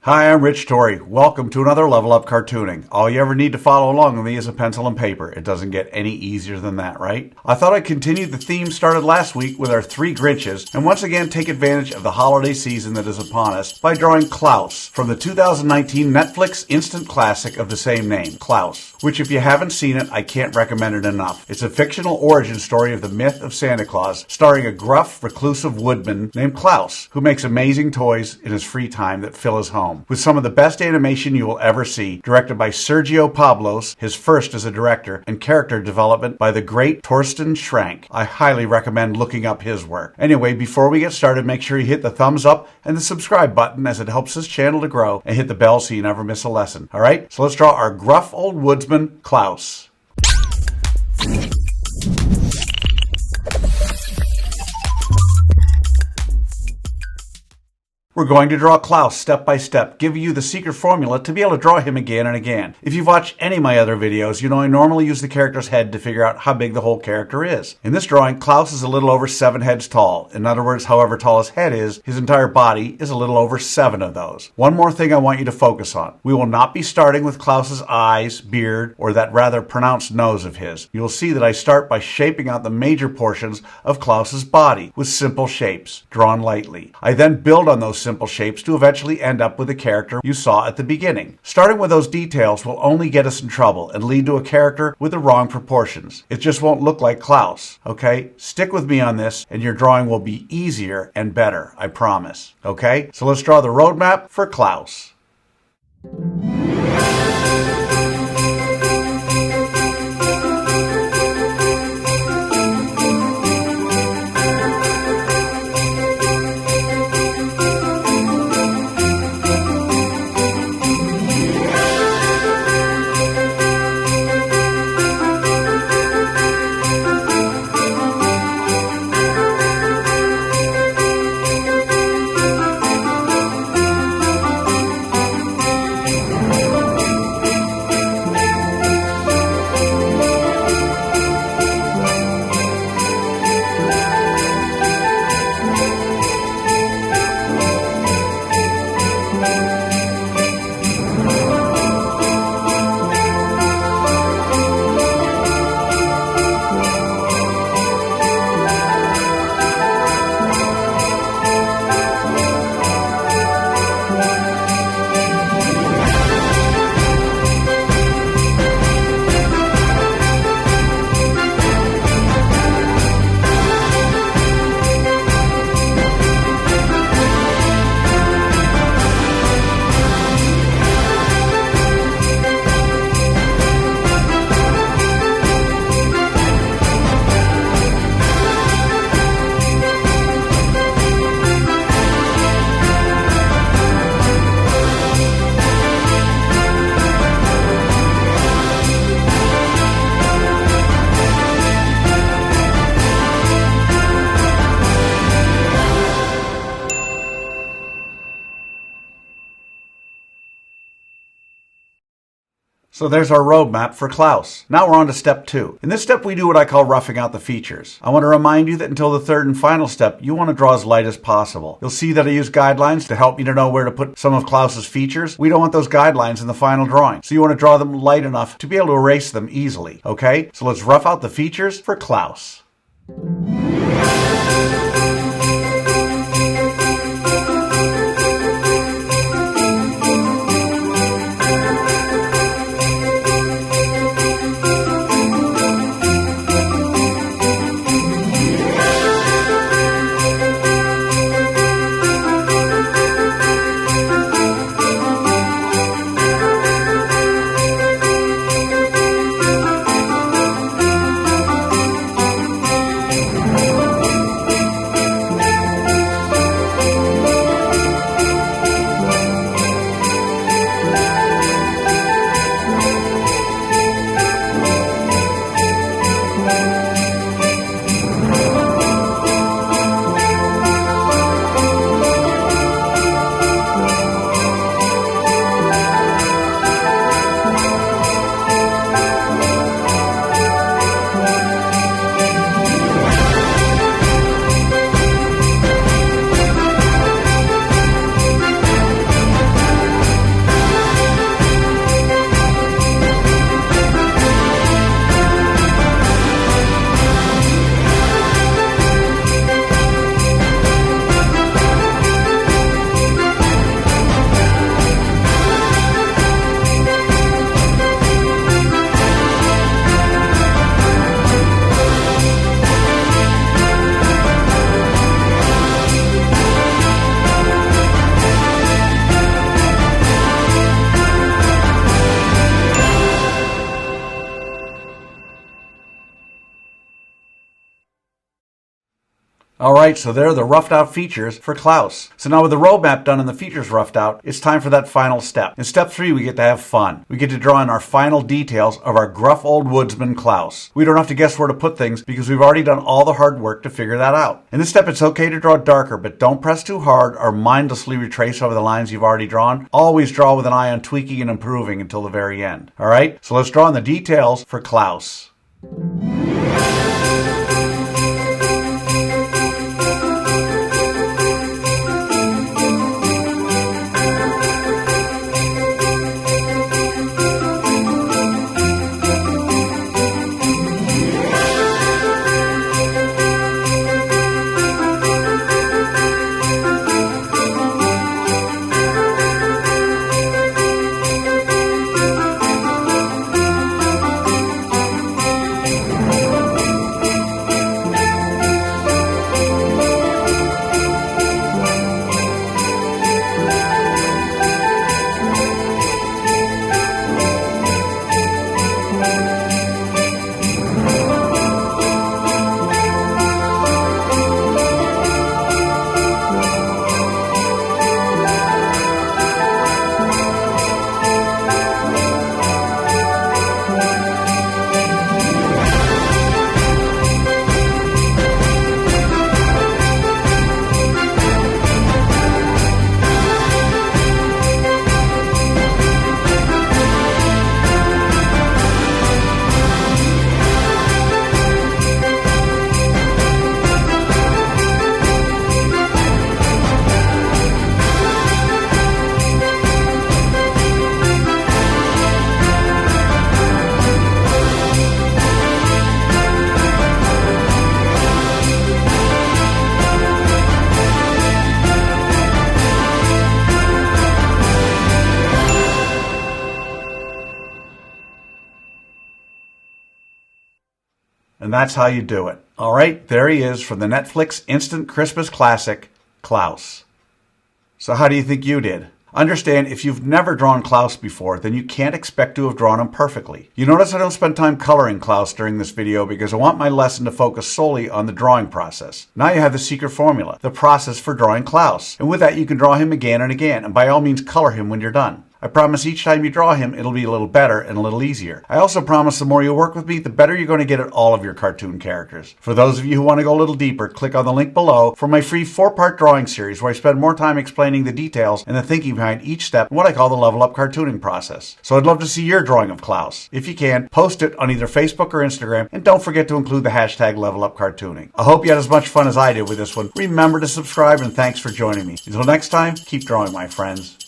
Hi, I'm Rich Torrey. Welcome to another Level Up Cartooning. All you ever need to follow along with me is a pencil and paper. It doesn't get any easier than that, right? I thought I'd continue the theme started last week with our three Grinches and once again take advantage of the holiday season that is upon us by drawing Klaus from the 2019 Netflix instant classic of the same name, Klaus, which if you haven't seen it, I can't recommend it enough. It's a fictional origin story of the myth of Santa Claus, starring a gruff, reclusive woodman named Klaus, who makes amazing toys in his free time that fill his home. With some of the best animation you will ever see, directed by Sergio Pablos, his first as a director, and character development by the great Torsten Schrank. I highly recommend looking up his work. Anyway, before we get started, make sure you hit the thumbs up and the subscribe button as it helps this channel to grow, and hit the bell so you never miss a lesson. Alright, so let's draw our gruff old woodsman, Klaus. We're going to draw Klaus step by step, giving you the secret formula to be able to draw him again and again. If you've watched any of my other videos, you know I normally use the character's head to figure out how big the whole character is. In this drawing, Klaus is a little over 7 heads tall. In other words, however tall his head is, his entire body is a little over 7 of those. One more thing I want you to focus on. We will not be starting with Klaus's eyes, beard, or that rather pronounced nose of his. You will see that I start by shaping out the major portions of Klaus's body with simple shapes, drawn lightly. I then build on those simple shapes to eventually end up with the character you saw at the beginning. Starting with those details will only get us in trouble and lead to a character with the wrong proportions. It just won't look like Klaus, okay? Stick with me on this and your drawing will be easier and better, I promise, okay? So let's draw the roadmap for Klaus. So there's our roadmap for Klaus. Now we're on to step 2. In this step we do what I call roughing out the features. I want to remind you that until the third and final step, you want to draw as light as possible. You'll see that I use guidelines to help you to know where to put some of Klaus's features. We don't want those guidelines in the final drawing, so you want to draw them light enough to be able to erase them easily, okay? So let's rough out the features for Klaus. Alright, so there are the roughed out features for Klaus. So now with the roadmap done and the features roughed out, it's time for that final step. In step 3, we get to have fun. We get to draw in our final details of our gruff old woodsman Klaus. We don't have to guess where to put things because we've already done all the hard work to figure that out. In this step, it's okay to draw darker, but don't press too hard or mindlessly retrace over the lines you've already drawn. Always draw with an eye on tweaking and improving until the very end. Alright, so let's draw in the details for Klaus. And that's how you do it. All right, there he is from the Netflix instant Christmas classic, Klaus. So how do you think you did? Understand, if you've never drawn Klaus before, then you can't expect to have drawn him perfectly. You notice I don't spend time coloring Klaus during this video because I want my lesson to focus solely on the drawing process. Now you have the secret formula, the process for drawing Klaus. And with that, you can draw him again and again, and by all means color him when you're done. I promise each time you draw him, it'll be a little better and a little easier. I also promise the more you work with me, the better you're going to get at all of your cartoon characters. For those of you who want to go a little deeper, click on the link below for my free 4-part drawing series where I spend more time explaining the details and the thinking behind each step in what I call the level up cartooning process. So I'd love to see your drawing of Klaus. If you can, post it on either Facebook or Instagram, and don't forget to include the hashtag levelupcartooning. I hope you had as much fun as I did with this one. Remember to subscribe, and thanks for joining me. Until next time, keep drawing, my friends.